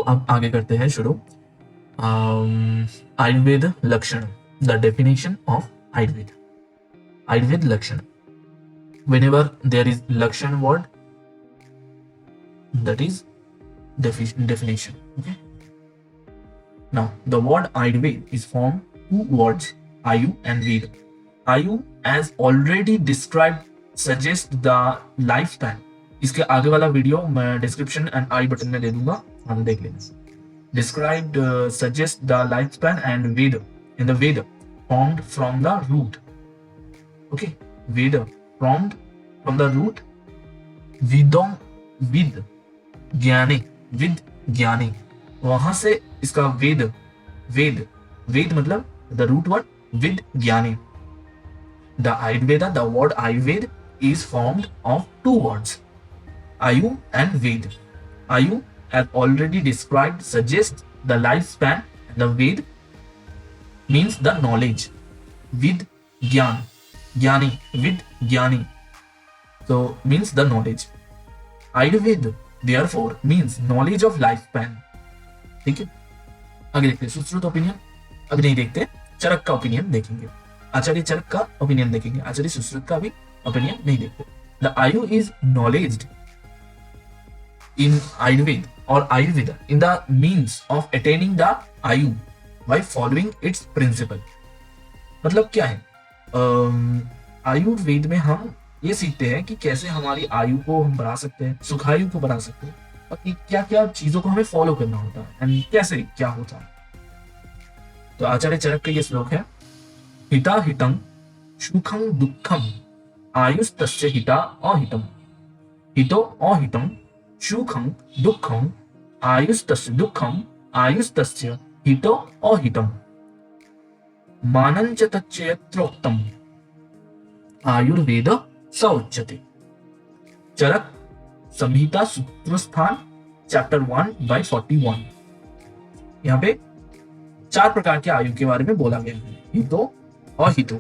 अब आगे करते हैं शुरू। आयुर्वेद लक्षण, the definition of Ayurveda. Ayurveda लक्षण, whenever there is lakshan word, that is definition. Okay, now the word Ayurveda is from two words, Ayu and Ved. Ayu, as already described, suggests the lifespan. इसके आगे वाला वीडियो मैं description and I button में दे दूंगा, हम देख लेना। Described suggests the lifespan, and Veda, in the Veda, formed from the root. Okay, Veda formed from the root vidom, with ज्ञाने, with ज्ञाने, वहां से इसका वेद, वेद मतलब the root word with ज्ञाने। The Ayurveda, the word Ayurveda is formed of two words, Ayu and Ved. Ayu, as already described, suggests the lifespan, and the Ved means the knowledge, with Gyan, Gyani, with Gyani, so means the knowledge. Ayurveda therefore means knowledge of lifespan. ठीक है, आगे देखते हैं Sushruta opinion. अभी नहीं देखते, चरक का opinion देखेंगे, आचार्य चरक का ओपिनियन देखेंगे, आचार्य सुश्रुत का भी ओपिनियन नहीं देखते। The Ayu is knowledged in Ayurveda or Ayurveda in the means of attaining the Ayu by following its principle. मतलब क्या है, आयुर्वेद में हम ये सीखते हैं कि कैसे हमारी आयु को हम बढ़ा सकते हैं, सुखायु को बढ़ा सकते हैं, और कि क्या क्या चीजों को हमें फॉलो करना होता है एंड कैसे क्या होता है। तो आचार्य चरक का ये श्लोक है, हिता हितं सुखं दुःखं आयुस्तस्य हिता अहितं, हितो अहितं सुखं दुःखं आयुस्तस्य दुःखं आयुस्तस्य हितो अहितं, मानं च तच्च यत्रोक्तम् आयुर्वेद स उच्यते। चरक संहिता सूत्रस्थान चैप्टर 1/41। यहाँ पे चार प्रकार के आयु के बारे में बोला गया है, हितो और हितो।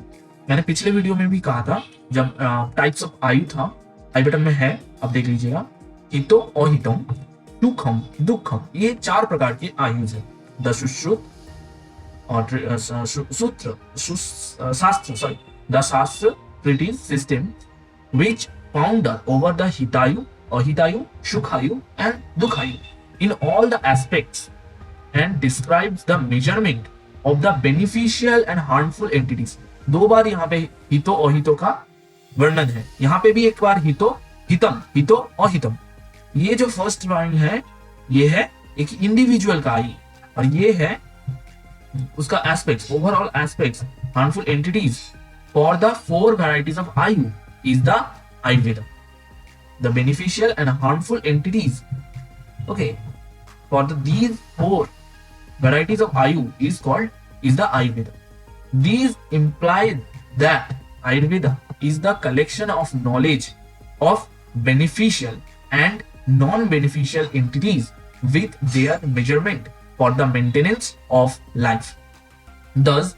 मैंने पिछले वीडियो में भी कहा था, जब टाइप्स ऑफ आयु था, आई बटन में है, अब देख लीजिएगा। हितो और हितम, सुखम दुखम, ये चार प्रकार के आयुष है। द सुश्रुत और सूत्र शास्त्र, सॉरी, द शास्त्र treatise system which ponder over the hitayu, ahitayu, shukhayu and dukhayu in all the aspects and describes the measurement of the beneficial and harmful entities. दो बार यहाँ पे हितो अहितो का वर्णन है, यहाँ पे भी एक बार हितो हितम, हितो अहितम। ये जो फर्स्ट लाइन है, ये है एक इंडिविजुअल का आई, और ये है उसका aspects, overall aspects, harmful entities. For the four varieties of Ayu is the Ayurveda, the beneficial and harmful entities. Okay, for these four varieties of Ayu is the Ayurveda. These imply that Ayurveda is the collection of knowledge of beneficial and non-beneficial entities with their measurement for the maintenance of life. Thus,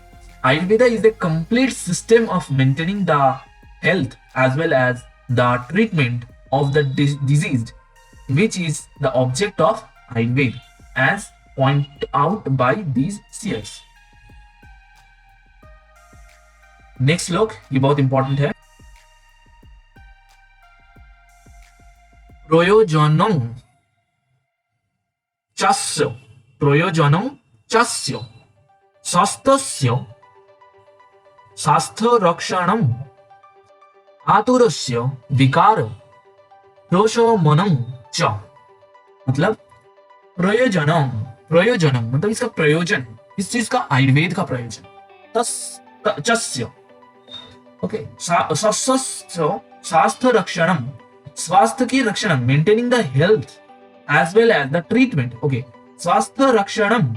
Ayurveda is a complete system of maintaining the health as well as the treatment of the diseased, which is the object of Ayurveda, as pointed out by these seers. Next श्लोक, ये बहुत important है। प्रयोजनं चस्य, प्रयोजनं चस्य स्वास्थ्यस्य स्वास्थ्यरक्षणम् आतुरस्य विकार प्रशमनं च। मतलब प्रयोजनम, प्रयोजनम मतलब इसका प्रयोजन, इस चीज का आयुर्वेद का प्रयोजन। चस्य, ओके, स्वास्थ्य रक्षणम, स्वास्थ्य की रक्षण, maintaining the health as well as the treatment. Okay, स्वास्थ्य रक्षणम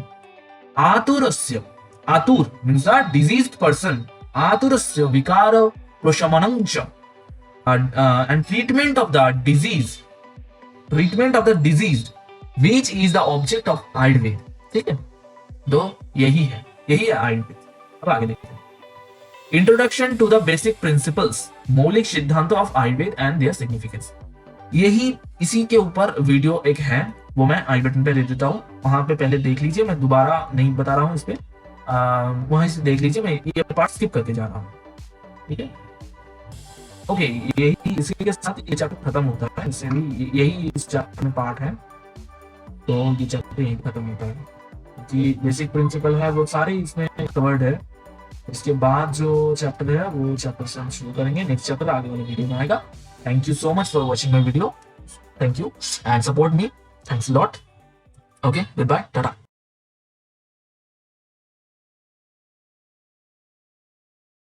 आतुरस्य, आतुर मीन्स द डिजीज्ड पर्सन, आतुरस्य विकार प्रशमनं च, and treatment of the disease, treatment of the diseased, which is the object of Ayurveda. ठीक है, तो यही है आयुर्वेद। अब आगे देखते हैं। Introduction to the basic principles, मौलिक सिद्धांतों of Ayurveda and their significance. यही इसी के ऊपर वीडियो एक है, वो मैं आई बटन पे दे देता हूँ, वहां पे पहले देख लीजिए, मैं दोबारा नहीं बता रहा हूँ इस पे, वहीं से देख लीजिए, मैं ये पार्ट स्किप करके जा रहा हूँ, ठीक है। ओके, यही इसी के साथ ये चैप्टर खत्म होता है, इससे भी यही इस चैप्टर में पार्ट है, तो ये चैप्टर यही खत्म होता है। कि बेसिक प्रिंसिपल है वो सारे इसमें कवर्ड है। इसके बाद जो चैप्टर है वो चैप्टर से हम शुरू करेंगे, नेक्स्ट चैप्टर आगे वाले वीडियो में आएगा। Thank you so much for watching my video, thank you and support me, thanks lot. Okay, good bye, Tata.